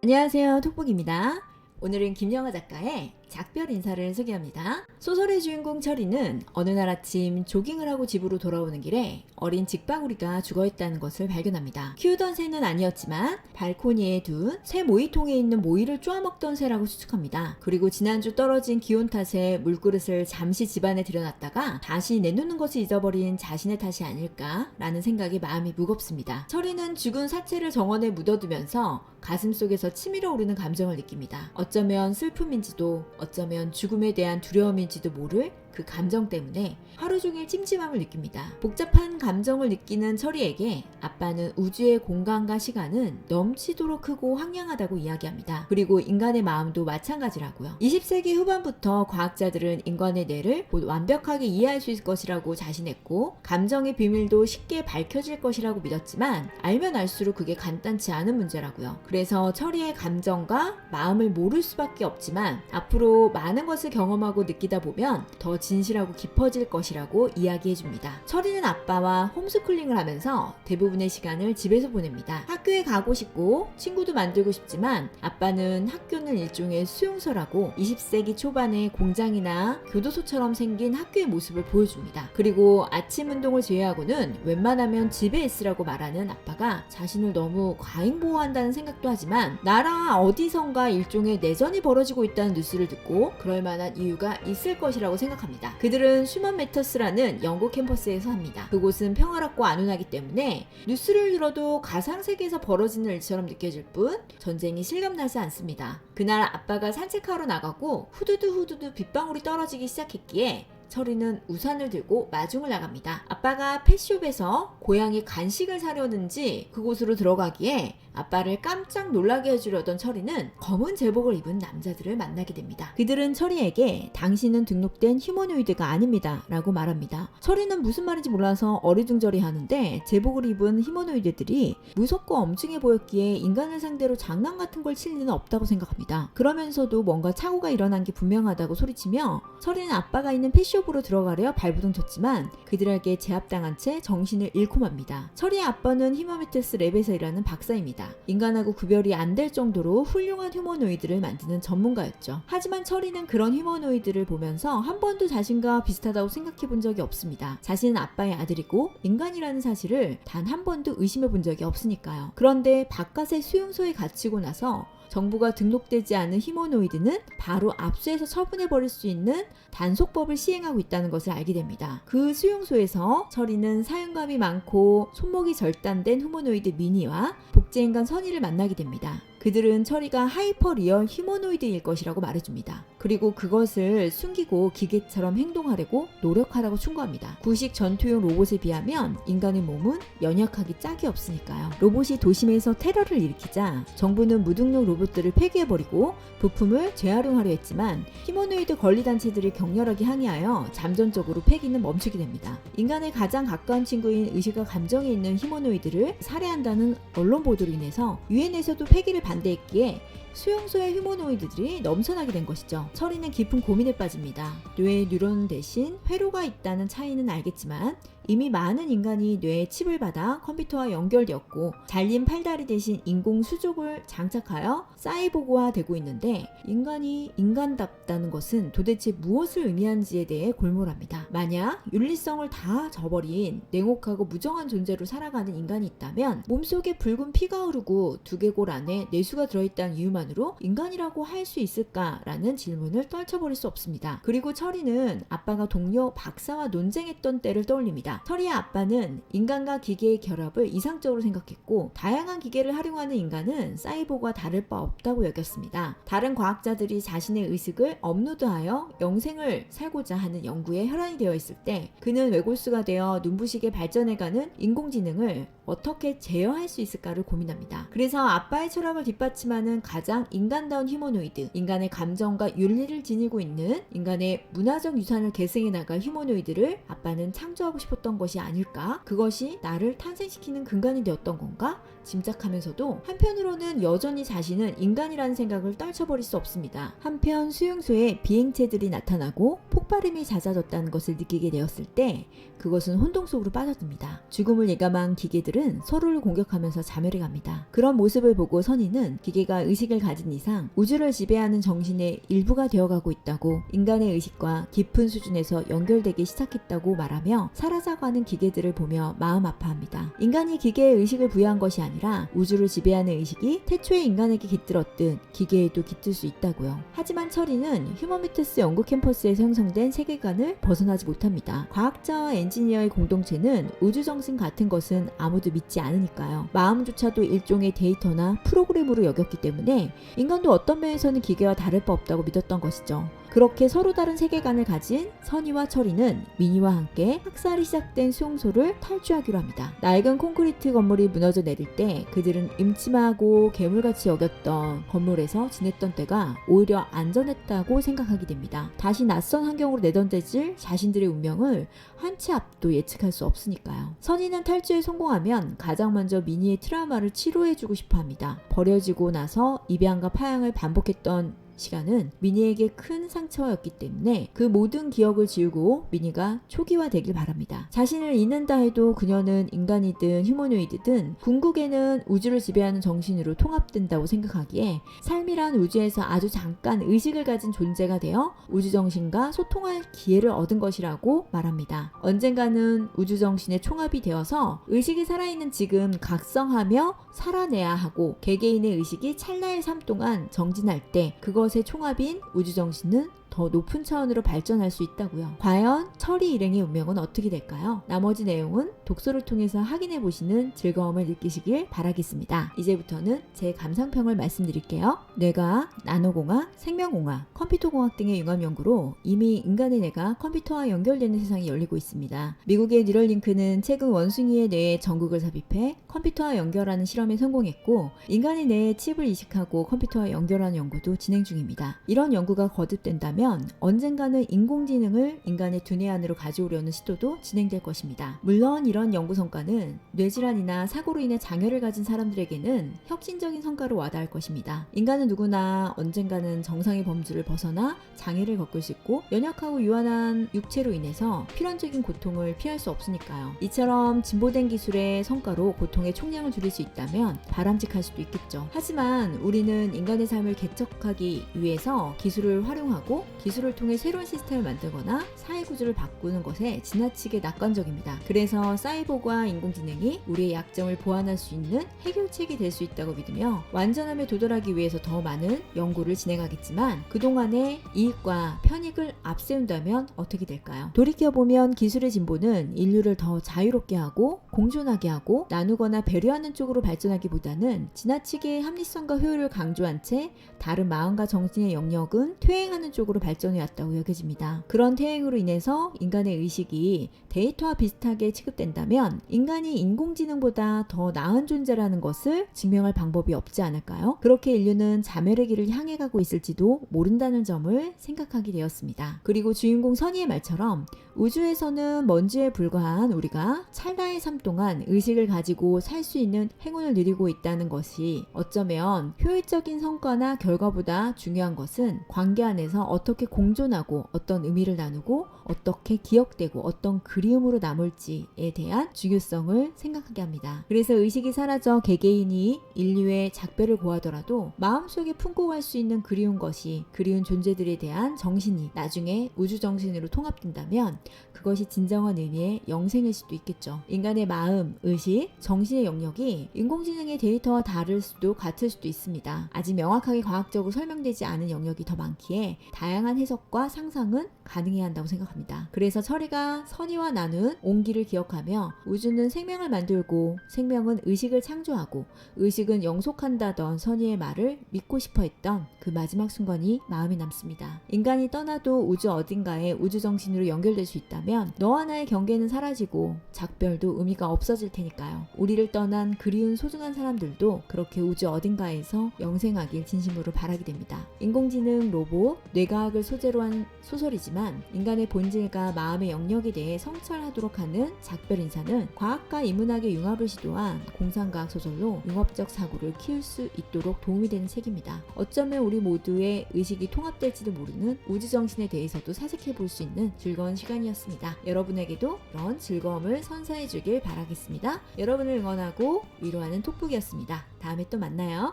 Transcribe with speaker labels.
Speaker 1: 안녕하세요, 톡북입니다. 오늘은 김영하 작가의 작별 인사를 소개합니다. 소설의 주인공 철이는 어느 날 아침 조깅을 하고 집으로 돌아오는 길에 어린 직방울이가 죽어있다는 것을 발견합니다. 키우던 새는 아니었지만 발코니에 둔 새 모이통에 있는 모이를 쪼아먹던 새라고 추측합니다. 그리고 지난주 떨어진 기온 탓에 물그릇을 잠시 집안에 들여놨다가 다시 내놓는 것을 잊어버린 자신의 탓이 아닐까라는 생각에 마음이 무겁습니다. 철이는 죽은 사체를 정원에 묻어두면서 가슴속에서 치밀어 오르는 감정을 느낍니다. 어쩌면 슬픔인지도 어쩌면 죽음에 대한 두려움인지도 모를 그 감정 때문에 하루 종일 찜찜함을 느낍니다. 복잡한 감정을 느끼는 철이에게 아빠는 우주의 공간과 시간은 넘치도록 크고 황량하다고 이야기합니다. 그리고 인간의 마음도 마찬가지라고요. 20세기 후반부터 과학자들은 인간의 뇌를 곧 완벽하게 이해할 수 있을 것이라고 자신했고 감정의 비밀도 쉽게 밝혀질 것이라고 믿었지만 알면 알수록 그게 간단치 않은 문제라고요. 그래서 철이의 감정과 마음을 모를 수밖에 없지만 앞으로 많은 것을 경험하고 느끼다 보면 더 진실하고 깊어질 것이라고 이야기해줍니다. 철이는 아빠와 홈스쿨링을 하면서 대부분의 시간을 집에서 보냅니다. 학교에 가고 싶고 친구도 만들고 싶지만 아빠는 학교는 일종의 수용소라고 20세기 초반에 공장이나 교도소처럼 생긴 학교의 모습을 보여줍니다. 그리고 아침 운동을 제외하고는 웬만하면 집에 있으라고 말하는 아빠가 자신을 너무 과잉보호한다는 생각도 하지만 나라 어디선가 일종의 내전이 벌어지고 있다는 뉴스를 듣고 그럴 만한 이유가 있을 것이라고 생각합니다. 그들은 슈먼 매터스라는 영국 캠퍼스에서 합니다. 그곳은 평화롭고 안온하기 때문에 뉴스를 들어도 가상세계에서 벌어지는 일처럼 느껴질 뿐 전쟁이 실감나지 않습니다. 그날 아빠가 산책하러 나가고 후두두 빗방울이 떨어지기 시작했기에 철이는 우산을 들고 마중을 나갑니다. 아빠가 펫숍에서 고양이 간식을 사려는지 그곳으로 들어가기에 아빠를 깜짝 놀라게 해주려던 철이는 검은 제복을 입은 남자들을 만나게 됩니다. 그들은 철이에게 당신은 등록된 휴머노이드가 아닙니다 라고 말합니다. 철이는 무슨 말인지 몰라서 어리둥절해 하는데 제복을 입은 휴머노이드들이 무섭고 엄중해 보였기에 인간을 상대로 장난 같은 걸 칠 리는 없다고 생각합니다. 그러면서도 뭔가 착오가 일어난 게 분명하다고 소리치며 철이는 아빠가 있는 펫숍으로 들어가려 발부둥 쳤지만 그들에게 제압당한 채 정신을 잃고 맙니다. 철이의 아빠는 히마메테스 랩에서 일하는 박사입니다. 인간하고 구별이 안 될 정도로 훌륭한 휴머노이드를 만드는 전문가였죠. 하지만 철이는 그런 휴머노이드를 보면서 한 번도 자신과 비슷하다고 생각해 본 적이 없습니다. 자신은 아빠의 아들이고 인간이라는 사실을 단 한 번도 의심해 본 적이 없으니까요. 그런데 바깥의 수용소에 갇히고 나서 정부가 등록되지 않은 휴머노이드는 바로 압수해서 처분해버릴 수 있는 단속법을 시행하고 있다는 것을 알게 됩니다. 그 수용소에서 철이는 사용감이 많고 손목이 절단된 휴머노이드 미니와 복제인간 선의를 만나게 됩니다. 그들은 철이가 하이퍼 리얼 휴머노이드일 것이라고 말해줍니다. 그리고 그것을 숨기고 기계처럼 행동하려고 노력하라고 충고합니다. 구식 전투용 로봇에 비하면 인간의 몸은 연약하기 짝이 없으니까요. 로봇이 도심에서 테러를 일으키자 정부는 무등록 로봇들을 폐기해버리고 부품을 재활용하려 했지만 휴머노이드 권리단체들이 격렬하게 항의하여 잠정적으로 폐기는 멈추게 됩니다. 인간의 가장 가까운 친구인 의식과 감정이 있는 휴머노이드를 살해한다는 언론 보도로 인해서 유엔에서도 폐기를 반대했기에 수용소의 휴머노이드들이 넘쳐나게 된 것이죠. 철이는 깊은 고민에 빠집니다. 뇌에 뉴런 대신 회로가 있다는 차이는 알겠지만 이미 많은 인간이 뇌에 칩을 받아 컴퓨터와 연결되었고 잘린 팔다리 대신 인공 수족을 장착하여 사이보그화되고 있는데 인간이 인간답다는 것은 도대체 무엇을 의미하는지에 대해 골몰합니다. 만약 윤리성을 다 저버린 냉혹하고 무정한 존재로 살아가는 인간이 있다면 몸속에 붉은 피가 흐르고 두개골 안에 뇌수가 들어있다는 이유만으로 인간이라고 할 수 있을까라는 질문을 떨쳐버릴 수 없습니다. 그리고 철이는 아빠가 동료 박사와 논쟁했던 때를 떠올립니다. 철이의 아빠는 인간과 기계의 결합을 이상적으로 생각했고 다양한 기계를 활용하는 인간은 사이보그와 다를 바 없다고 여겼습니다. 다른 과학자들이 자신의 의식을 업로드하여 영생을 살고자 하는 연구에 혈안이 되어 있을 때 그는 외골수가 되어 눈부시게 발전해가는 인공지능을 어떻게 제어할 수 있을까를 고민합니다. 그래서 아빠의 철학을 뒷받침하는 가장 인간다운 휴머노이드, 인간의 감정과 윤리를 지니고 있는 인간의 문화적 유산을 계승해 나갈 휴머노이드를 아빠는 창조하고 싶었던 것이 아닐까? 그것이 나를 탄생시키는 근간이 되었던 건가? 짐작하면서도 한편으로는 여전히 자신은 인간이라는 생각을 떨쳐버릴 수 없습니다. 한편 수용소에 비행체들이 나타나고 폭발음이 잦아졌다는 것을 느끼게 되었을 때 그것은 혼동 속으로 빠져듭니다. 죽음을 예감한 기계들은 서로를 공격하면서 자멸해 갑니다. 그런 모습을 보고 선인은 기계가 의식을 가진 이상 우주를 지배하는 정신의 일부가 되어가고 있다고, 인간의 의식과 깊은 수준에서 연결되기 시작했다고 말하며 사라져가는 기계들을 보며 마음 아파합니다. 인간이 기계에 의식을 부여한 것이 아니라 우주를 지배하는 의식이 태초에 인간에게 깃들었듯 기계에도 깃들 수 있다고요. 하지만 철이는 휴머미투스 연구 캠퍼스에서 형성된 세계관을 벗어나지 못합니다. 과학자와 엔지니어의 공동체는 우주정신 같은 것은 아무도 믿지 않으니까요. 마음조차도 일종의 데이터나 프로그램으로 여겼기 때문에 인간도 어떤 면에서는 기계와 다를 바 없다고 믿었던 것이죠. 그렇게 서로 다른 세계관을 가진 선이와 철이는 미니와 함께 학살이 시작된 수용소를 탈주하기로 합니다. 낡은 콘크리트 건물이 무너져 내릴 때 그들은 임침하고 괴물같이 여겼던 건물에서 지냈던 때가 오히려 안전했다고 생각하게 됩니다. 다시 낯선 환경으로 내던져질 자신들의 운명을 한 치 앞도 예측할 수 없으니까요. 선이는 탈주에 성공하면 가장 먼저 미니의 트라우마를 치료해주고 싶어 합니다. 버려지고 나서 입양과 파양을 반복했던 시간은 미니에게 큰 상처였기 때문에 그 모든 기억을 지우고 미니가 초기화되길 바랍니다. 자신을 잃는다 해도 그녀는 인간이든 휴머노이드든 궁극에는 우주를 지배하는 정신으로 통합된다고 생각하기에 삶이란 우주에서 아주 잠깐 의식을 가진 존재가 되어 우주정신과 소통할 기회를 얻은 것이라고 말합니다. 언젠가는 우주정신의 총합이 되어서 의식이 살아있는 지금 각성하며 살아내야 하고, 개개인의 의식이 찰나의 삶 동안 정진할 때 그것의 총합인 우주정신은 더 높은 차원으로 발전할 수 있다고요. 과연 철이 일행의 운명은 어떻게 될까요? 나머지 내용은 독서를 통해서 확인해 보시는 즐거움을 느끼시길 바라겠습니다. 이제부터는 제 감상평을 말씀드릴게요. 뇌과학, 나노공학, 생명공학, 컴퓨터공학 등의 융합 연구로 이미 인간의 뇌가 컴퓨터와 연결되는 세상이 열리고 있습니다. 미국의 뉴럴링크는 최근 원숭이의 뇌에 전극을 삽입해 컴퓨터와 연결하는 실험에 성공했고, 인간의 뇌에 칩을 이식하고 컴퓨터와 연결하는 연구도 진행 중입니다. 이런 연구가 거듭된다면 언젠가는 인공지능을 인간의 두뇌 안으로 가져오려는 시도도 진행될 것입니다. 물론 이런 연구 성과는 뇌질환이나 사고로 인해 장애를 가진 사람들에게는 혁신적인 성과로 와닿을 것입니다. 인간은 누구나 언젠가는 정상의 범주를 벗어나 장애를 겪을 수 있고, 연약하고 유한한 육체로 인해서 필연적인 고통을 피할 수 없으니까요. 이처럼 진보된 기술의 성과로 고통의 총량을 줄일 수 있다면 바람직할 수도 있겠죠. 하지만 우리는 인간의 삶을 개척하기 위해서 기술을 활용하고 기술을 통해 새로운 시스템을 만들거나 사회 구조를 바꾸는 것에 지나치게 낙관적입니다. 그래서 사이보그와 인공지능이 우리의 약점을 보완할 수 있는 해결책이 될 수 있다고 믿으며 완전함에 도달하기 위해서 더 많은 연구를 진행하겠지만, 그동안의 이익과 편익을 앞세운다면 어떻게 될까요? 돌이켜보면 기술의 진보는 인류를 더 자유롭게 하고 공존하게 하고 나누거나 배려하는 쪽으로 발전하기보다는 지나치게 합리성과 효율을 강조한 채 다른 마음과 정신의 영역은 퇴행하는 쪽으로 발전해 왔다고 여겨집니다. 그런 퇴행으로 인해서 인간의 의식이 데이터와 비슷하게 취급된다면 인간이 인공지능보다 더 나은 존재라는 것을 증명할 방법이 없지 않을까요? 그렇게 인류는 자멸의 길을 향해 가고 있을지도 모른다는 점을 생각하게 되었습니다. 그리고 주인공 선의의 말처럼 우주에서는 먼지에 불과한 우리가 찰나의 삶 동안 의식을 가지고 살 수 있는 행운을 누리고 있다는 것이 어쩌면 효율적인 성과나 결과보다 중요한 것은 관계 안에서 어떻게 공존하고 어떤 의미를 나누고 어떻게 기억되고 어떤 그리움으로 남을지에 대한 중요성을 생각하게 합니다. 그래서 의식이 사라져 개개인이 인류의 작별을 고하더라도 마음속에 품고 갈 수 있는 그리운 것이, 그리운 존재들에 대한 정신이 나중에 우주정신으로 통합된다면 그것이 진정한 의미의 영생일 수도 있겠죠. 인간의 마음, 의식, 정신의 영역이 인공지능의 데이터와 다를 수도 같을 수도 있습니다. 아직 명확하게 과학적으로 설명되지 않은 영역이 더 많기에 다양한 해석과 상상은 가능해야 한다고 생각합니다. 그래서 철이가 선의와 나눈 온기를 기억하며 우주는 생명을 만들고 생명은 의식을 창조하고 의식은 영속한다던 선의의 말을 믿고 싶어 했던 그 마지막 순간이 마음에 남습니다. 인간이 떠나도 우주 어딘가에 우주정신으로 연결될 수 있다면 너와 나의 경계는 사라지고 작별도 의미가 없어질 테니까요. 우리를 떠난 그리운 소중한 사람들도 그렇게 우주 어딘가에서 영생하길 진심으로 바라게 됩니다. 인공지능, 로봇, 뇌과학을 소재로 한 소설이지만 인간의 본질 본질과 마음의 영역에 대해 성찰하도록 하는 작별 인사는 과학과 인문학의 융합을 시도한 공상과학 소설로 융합적 사고를 키울 수 있도록 도움이 되는 책입니다. 어쩌면 우리 모두의 의식이 통합될지도 모르는 우주정신에 대해서도 사색해 볼 수 있는 즐거운 시간이었습니다. 여러분에게도 그런 즐거움을 선사해 주길 바라겠습니다. 여러분을 응원하고 위로하는 톡북이었습니다. 다음에 또 만나요.